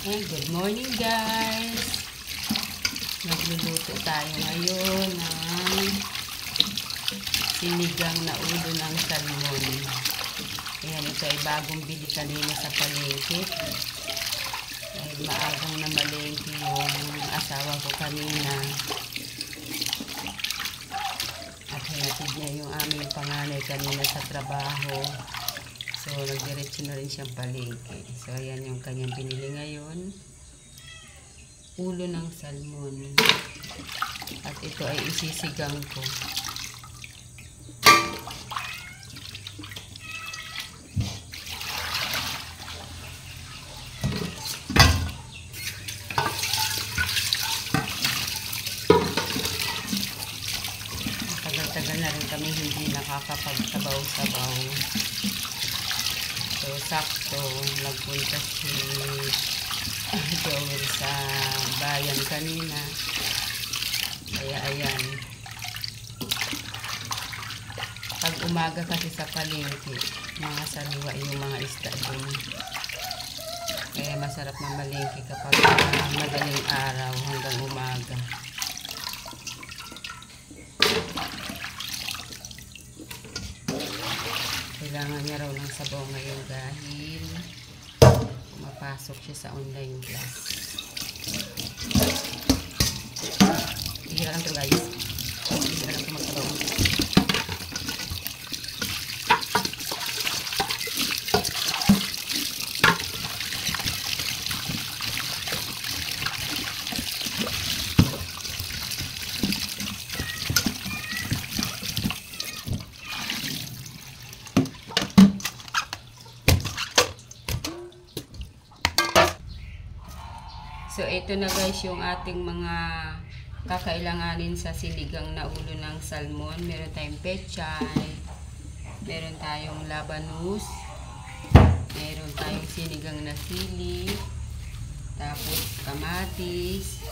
Good morning guys! Nagluluto tayo ngayon ng sinigang na ulo ng salmon. Ayan, ito ay bagong bili kanina sa palengke. Ay, maagang na malengke yung asawa ko kanina. At hinatid niya yung aming panganay kanina sa trabaho. So, nagdiretso na rin siyang palengke. So, ayan yung kanyang pinili ngayon. Ulo ng salmon. At ito ay isisigang ko. Tagal-tagal na rin kami hindi nakakapagsabaw-sabaw. So, sakto, nagpunta si Joel sa bayan kanina. Kaya, ayan. Pag umaga kasi sa palengke, mga sariwa yung mga isda dun. Kaya masarap na malengke kapag madaling araw hanggang umaga. Kailangan niya raw ng sabaw ngayon dahil mapasok siya sa online class. Hihira lang ito guys. Hihira lang ito magsabaw. So, ito na guys yung ating mga kakailanganin sa sinigang na ulo ng salmon. Meron tayong pechay, meron tayong labanus, meron tayong sinigang na sili, tapos kamatis,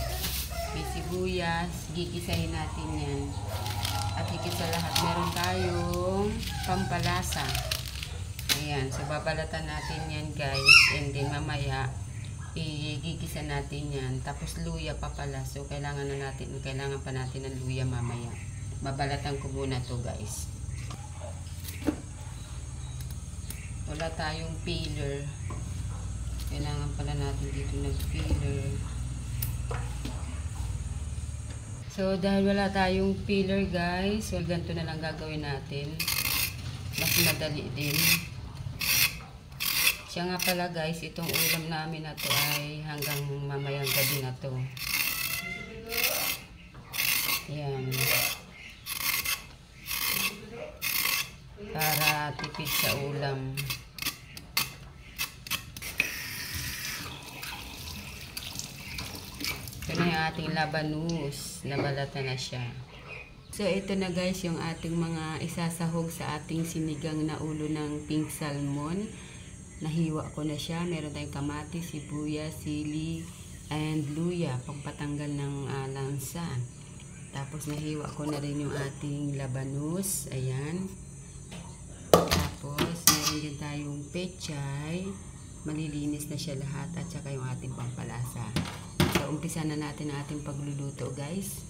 may sibuyas, gigisahin natin yan. At higit sa lahat, meron tayong pampalasa. Ayan, so babalatan natin yan guys, and then mamaya, igigisa natin yan. Tapos luya pa pala. So, kailangan pa natin ng luya mamaya. Babalatan ko muna to guys. Wala tayong peeler. Kailangan pala natin dito ng peeler. So, dahil wala tayong peeler guys, so ganito na lang gagawin natin. Mas madali din. Siya nga pala guys, itong ulam namin na to ay hanggang mamayang gabi na to. Ayan. Para tipid sa ulam. Ito na yung ating labanus. Nabalata na siya. So ito na guys yung ating mga isasahog sa ating sinigang na ulo ng pink salmon. Nahiwa ko na siya. Meron tayong kamatis, sibuyas, sili, and luya. Pagpatanggal ng lansa. Tapos nahiwa ko na rin yung ating labanus. Ayan. Tapos meron din tayong pechay. Malilinis na siya lahat. At saka yung ating pampalasa. So umpisa na natin ang ating pagluluto guys.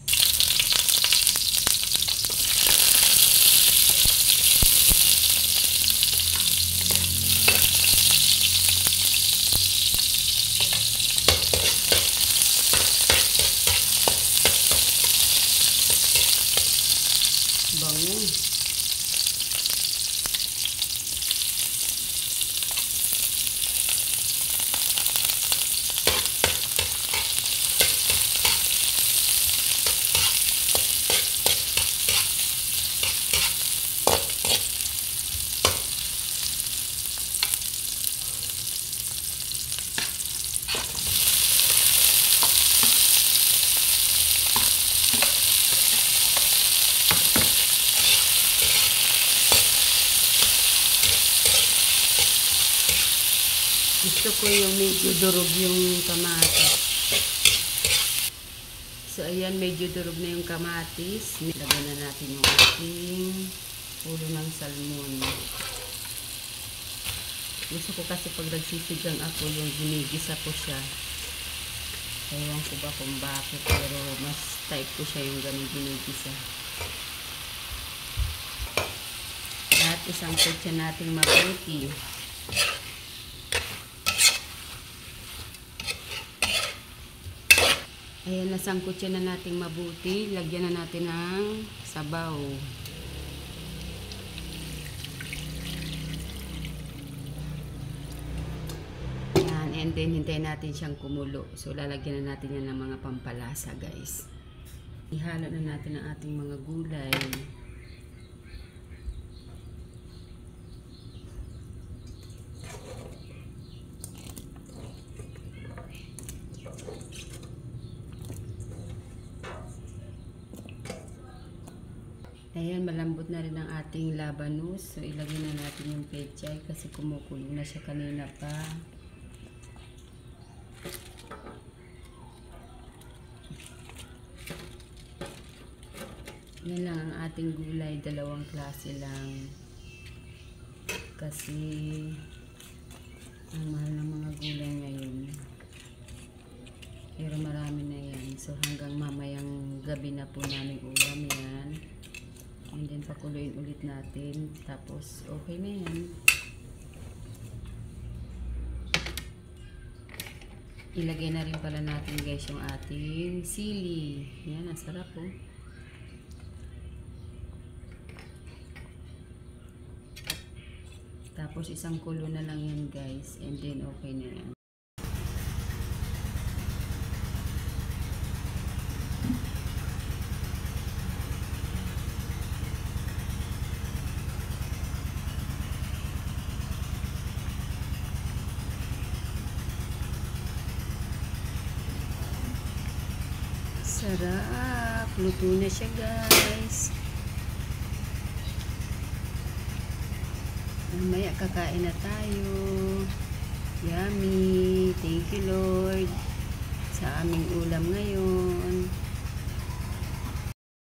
Bango. Gusto ko yung medyo durog yung kamatis. So, ayan, medyo durog na yung kamatis. Lagyan na natin yung ating ulo ng salmon. Gusto ko kasi pag nagsisigang ako, yung ginigisa ko siya. Ewan ko ba kung bakit, pero mas type ko siya yung ganun ginigisa. At isang kutsa nating mabuti. Ayan, nasangkot siya na nating mabuti. Lagyan na natin ng sabaw. Ayan, and then hintayin natin siyang kumulo. So, lalagyan na natin yan ng mga pampalasa, guys. Ihalo na natin ang ating mga gulay. Ayan, malambot na rin ang ating labanus. So, ilagay na natin yung pechay kasi kumukulo na siya kanina pa. Yan lang ang ating gulay. Dalawang klase lang. Kasi, ang mahal ng mga gulay ngayon. Pero marami na yan. So, hanggang mamayang gabi na po namin ulam yan. And then, pakuluin ulit natin. Tapos, okay na yan. Ilagay na rin pala natin, guys, yung ating sili. Yan, ang sarap po. Tapos, isang kulo na lang yan, guys. And then, okay na yan. Sarap. Luto na siya, guys. Mamaya kakain na tayo. Yummy. Thank you, Lord, sa aming ulam ngayon.